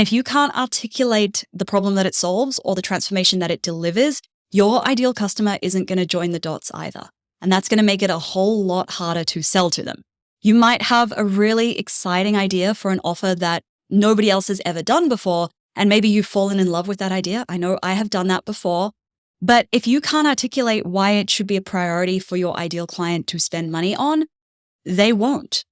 If you can't articulate the problem that it solves or the transformation that it delivers, your ideal customer isn't going to join the dots either. And that's going to make it a whole lot harder to sell to them. You might have a really exciting idea for an offer that nobody else has ever done before, and maybe you've fallen in love with that idea. I know I have done that before. But if you can't articulate why it should be a priority for your ideal client to spend money on, they won't.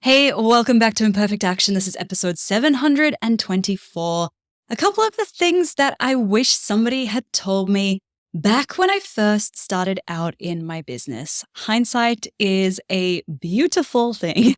Hey, welcome back to Imperfect Action. This is episode 724. A couple of the things that I wish somebody had told me back when I first started out in my business. Hindsight is a beautiful thing.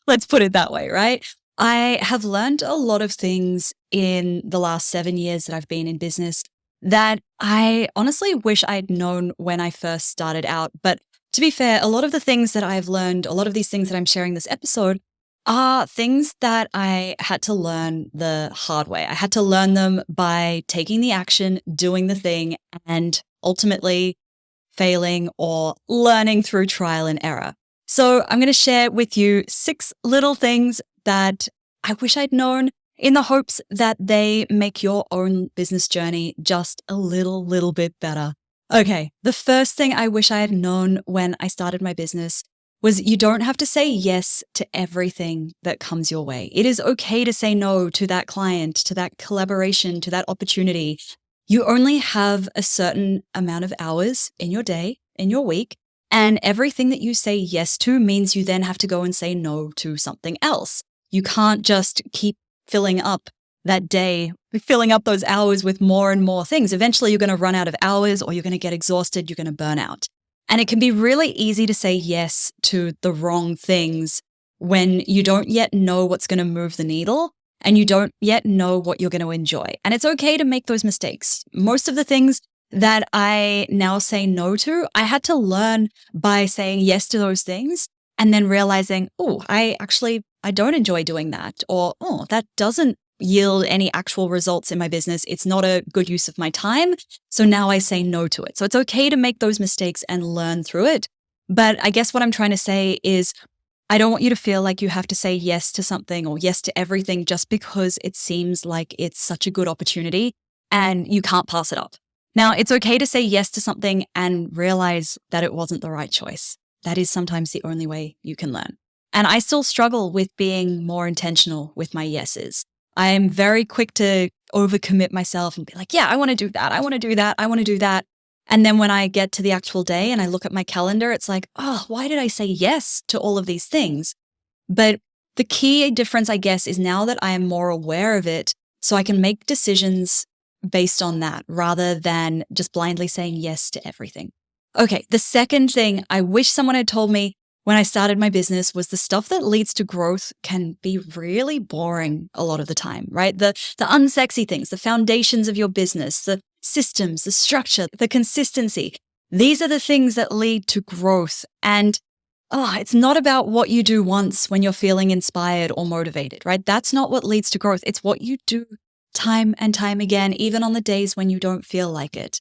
Let's put it that way, right? I have learned a lot of things in the last 7 years that I've been in business that I honestly wish I'd known when I first started out. But to be fair, a lot of the things that I've learned, a lot of these things that I'm sharing this episode are things that I had to learn the hard way. I had to learn them by taking the action, doing the thing, and ultimately failing or learning through trial and error. So I'm going to share with you 6 little things that I wish I'd known in the hopes that they make your own business journey just a little bit better. Okay, the first thing I wish I had known when I started my business was you don't have to say yes to everything that comes your way. It is okay to say no to that client, to that collaboration, to that opportunity. You only have a certain amount of hours in your day, in your week, and everything that you say yes to means you then have to go and say no to something else. You can't just keep filling up that day, filling up those hours with more and more things. Eventually, you're going to run out of hours or you're going to get exhausted, you're going to burn out. And it can be really easy to say yes to the wrong things when you don't yet know what's going to move the needle and you don't yet know what you're going to enjoy. And it's okay to make those mistakes. Most of the things that I now say no to, I had to learn by saying yes to those things and then realizing, I don't enjoy doing that, or, that doesn't yield any actual results in my business. It's not a good use of my time. So now I say no to it. So it's okay to make those mistakes and learn through it. But I guess what I'm trying to say is I don't want you to feel like you have to say yes to something or yes to everything just because it seems like it's such a good opportunity and you can't pass it up. Now, it's okay to say yes to something and realize that it wasn't the right choice. That is sometimes the only way you can learn. And I still struggle with being more intentional with my yeses. I am very quick to overcommit myself and be like, yeah, I want to do that. I want to do that. I want to do that. And then when I get to the actual day and I look at my calendar, it's like, why did I say yes to all of these things? But the key difference, I guess, is now that I am more aware of it, so I can make decisions based on that rather than just blindly saying yes to everything. Okay, the second thing I wish someone had told me when I started my business was the stuff that leads to growth can be really boring a lot of the time, right? The unsexy things, the foundations of your business, the systems, the structure, the consistency. These are the things that lead to growth. And it's not about what you do once when you're feeling inspired or motivated, right? That's not what leads to growth. It's what you do time and time again, even on the days when you don't feel like it.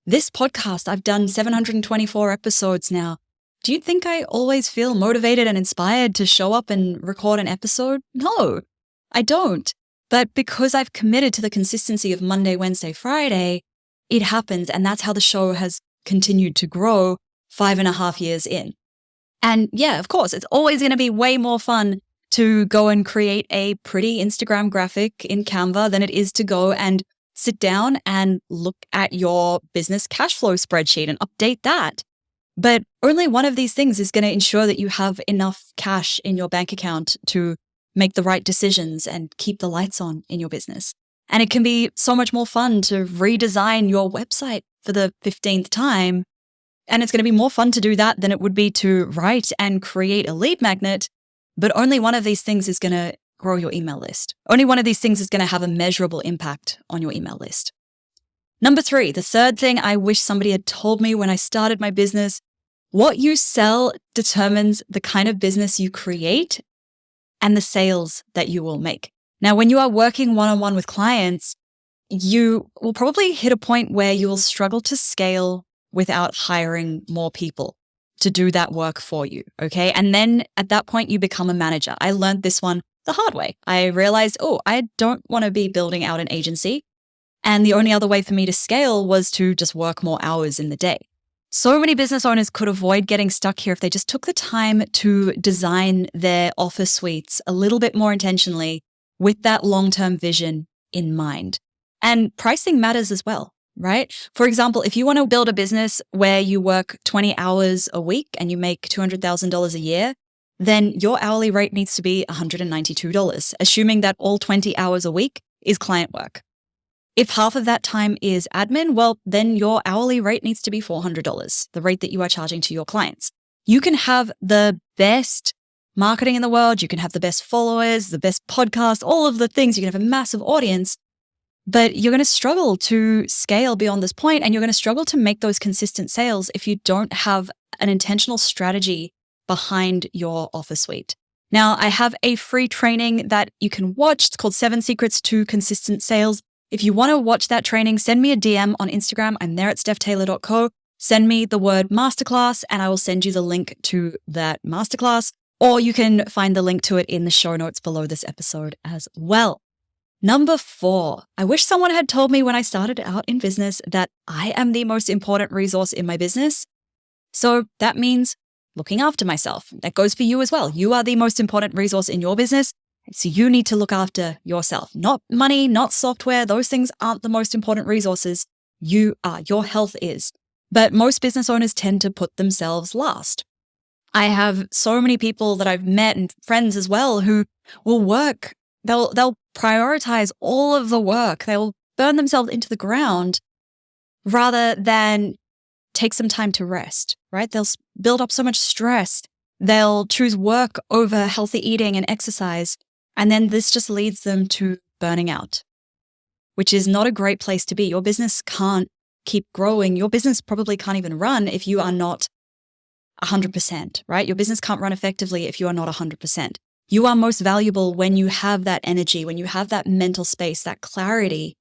This podcast, I've done 724 episodes now. Do you think I always feel motivated and inspired to show up and record an episode? No, I don't. But because I've committed to the consistency of Monday, Wednesday, Friday, it happens. And that's how the show has continued to grow 5.5 years in. And yeah, of course, it's always going to be way more fun to go and create a pretty Instagram graphic in Canva than it is to go and sit down and look at your business cash flow spreadsheet and update that. But only one of these things is going to ensure that you have enough cash in your bank account to make the right decisions and keep the lights on in your business. And it can be so much more fun to redesign your website for the 15th time. And it's going to be more fun to do that than it would be to write and create a lead magnet. But only one of these things is going to grow your email list. Only one of these things is going to have a measurable impact on your email list. Number 3, the third thing I wish somebody had told me when I started my business, what you sell determines the kind of business you create and the sales that you will make. Now, when you are working one-on-one with clients, you will probably hit a point where you will struggle to scale without hiring more people to do that work for you, okay? And then at that point, you become a manager. I learned this one the hard way. I realized, oh, I don't want to be building out an agency. And the only other way for me to scale was to just work more hours in the day. So many business owners could avoid getting stuck here if they just took the time to design their office suites a little bit more intentionally with that long-term vision in mind. And pricing matters as well, right? For example, if you want to build a business where you work 20 hours a week and you make $200,000 a year, then your hourly rate needs to be $192, assuming that all 20 hours a week is client work. If half of that time is admin, well, then your hourly rate needs to be $400, the rate that you are charging to your clients. You can have the best marketing in the world, you can have the best followers, the best podcast, all of the things, you can have a massive audience, but you're going to struggle to scale beyond this point, and you're going to struggle to make those consistent sales if you don't have an intentional strategy behind your offer suite. Now, I have a free training that you can watch. It's called 7 Secrets to Consistent Sales. If you want to watch that training, send me a DM on Instagram. I'm there at stephtaylor.co. Send me the word masterclass and I will send you the link to that masterclass, or you can find the link to it in the show notes below this episode as well. Number 4, I wish someone had told me when I started out in business that I am the most important resource in my business. So that means looking after myself. That goes for you as well. You are the most important resource in your business. So you need to look after yourself. Not money, not software. Those things aren't the most important resources. You are. Your health is. But most business owners tend to put themselves last. I have so many people that I've met and friends as well who will work. They'll prioritize all of the work. They'll burn themselves into the ground rather than take some time to rest, right? They'll build up so much stress. They'll choose work over healthy eating and exercise. And then this just leads them to burning out, which is not a great place to be. Your business can't keep growing. Your business probably can't even run if you are not 100%, right? Your business can't run effectively if you are not 100%. You are most valuable when you have that energy, when you have that mental space, that clarity.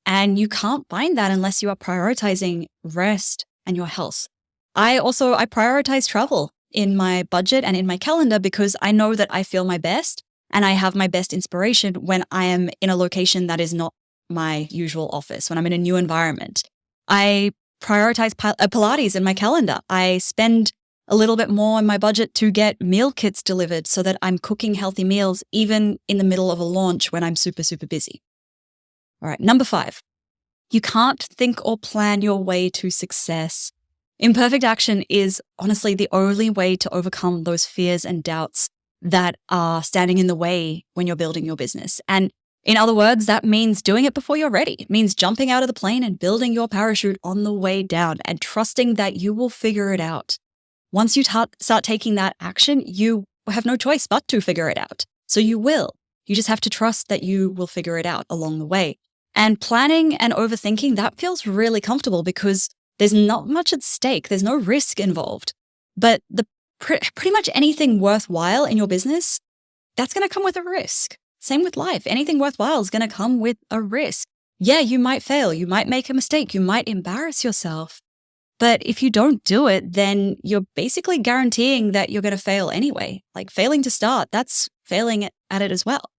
And you can't find that unless you are prioritizing rest and your health. I prioritize travel in my budget and in my calendar because I know that I feel my best and I have my best inspiration when I am in a location that is not my usual office, when I'm in a new environment. I prioritize Pilates in my calendar. I spend a little bit more in my budget to get meal kits delivered so that I'm cooking healthy meals even in the middle of a launch when I'm super, super busy. All right, number 5, you can't think or plan your way to success. Imperfect action is honestly the only way to overcome those fears and doubts that are standing in the way when you're building your business. And in other words, that means doing it before you're ready. It means jumping out of the plane and building your parachute on the way down and trusting that you will figure it out. Once you start taking that action, you have no choice but to figure it out. So you will. You just have to trust that you will figure it out along the way. And planning and overthinking, that feels really comfortable because there's not much at stake. There's no risk involved. But pretty much anything worthwhile in your business, that's going to come with a risk. Same with life. Anything worthwhile is going to come with a risk. Yeah, you might fail. You might make a mistake. You might embarrass yourself. But if you don't do it, then you're basically guaranteeing that you're going to fail anyway. Like failing to start, that's failing at it as well.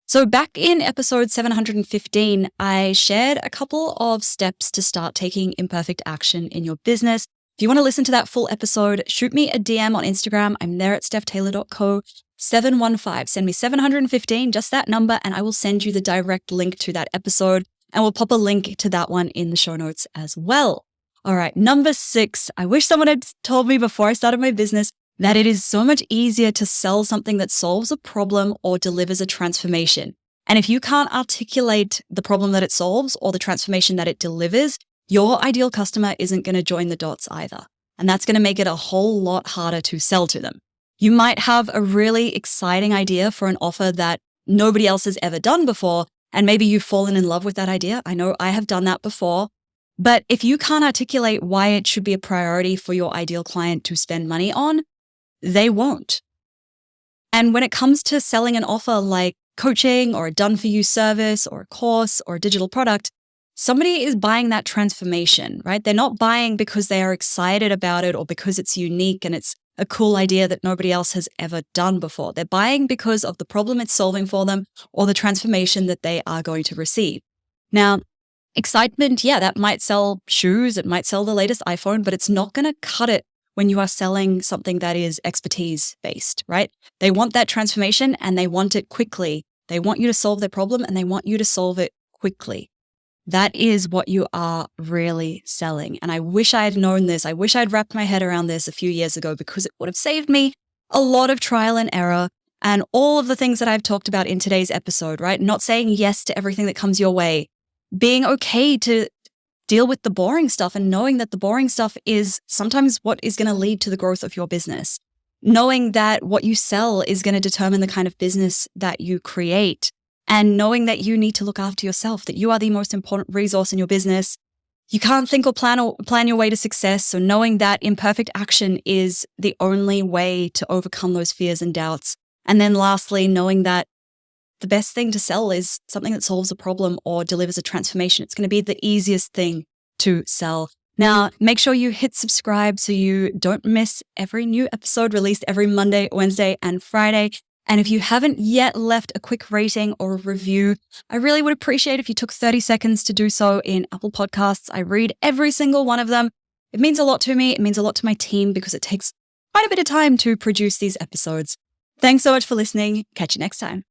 So back in episode 715, I shared a couple of steps to start taking imperfect action in your business. If you want to listen to that full episode, shoot me a DM on Instagram. I'm there at stephtaylor.co. 715. Send me 715, just that number, and I will send you the direct link to that episode. And we'll pop a link to that one in the show notes as well. All right, number 6. I wish someone had told me before I started my business that it is so much easier to sell something that solves a problem or delivers a transformation. And if you can't articulate the problem that it solves or the transformation that it delivers, your ideal customer isn't going to join the dots either. And that's going to make it a whole lot harder to sell to them. You might have a really exciting idea for an offer that nobody else has ever done before, and maybe you've fallen in love with that idea. I know I have done that before. But if you can't articulate why it should be a priority for your ideal client to spend money on, they won't. And when it comes to selling an offer like coaching or a done-for-you service or a course or a digital product, somebody is buying that transformation, right? They're not buying because they are excited about it or because it's unique and it's a cool idea that nobody else has ever done before. They're buying because of the problem it's solving for them or the transformation that they are going to receive. Now, excitement, yeah, that might sell shoes, it might sell the latest iPhone, but it's not going to cut it when you are selling something that is expertise based, right? They want that transformation and they want it quickly. They want you to solve their problem and they want you to solve it quickly. That is what you are really selling. And I wish I had known this. I wish I'd wrapped my head around this a few years ago because it would have saved me a lot of trial and error and all of the things that I've talked about in today's episode, right? Not saying yes to everything that comes your way, being okay to deal with the boring stuff and knowing that the boring stuff is sometimes what is going to lead to the growth of your business. Knowing that what you sell is going to determine the kind of business that you create. And knowing that you need to look after yourself, that you are the most important resource in your business. You can't think or plan your way to success. So knowing that imperfect action is the only way to overcome those fears and doubts. And then lastly, knowing that the best thing to sell is something that solves a problem or delivers a transformation. It's going to be the easiest thing to sell. Now, make sure you hit subscribe so you don't miss every new episode released every Monday, Wednesday, and Friday. And if you haven't yet left a quick rating or a review, I really would appreciate if you took 30 seconds to do so in Apple Podcasts. I read every single one of them. It means a lot to me. It means a lot to my team because it takes quite a bit of time to produce these episodes. Thanks so much for listening. Catch you next time.